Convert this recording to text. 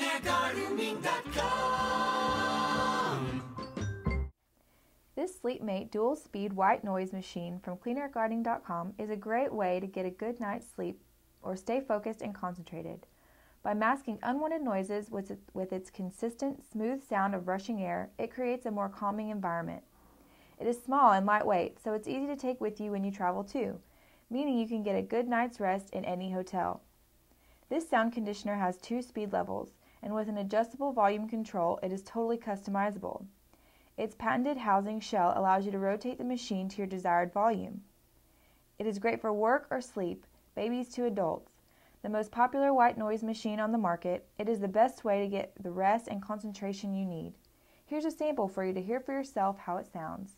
CleanAirGardening.com. This SleepMate dual-speed white noise machine from CleanAirGardening.com is a great way to get a good night's sleep or stay focused and concentrated. By masking unwanted noises with its consistent, smooth sound of rushing air, it creates a more calming environment. It is small and lightweight, so it's easy to take with you when you travel too, meaning you can get a good night's rest in any hotel. This sound conditioner has 2 speed levels, and with an adjustable volume control, it is totally customizable. Its patented housing shell allows you to rotate the machine to your desired volume. It is great for work or sleep, babies to adults. The most popular white noise machine on the market, it is the best way to get the rest and concentration you need. Here's a sample for you to hear for yourself how it sounds.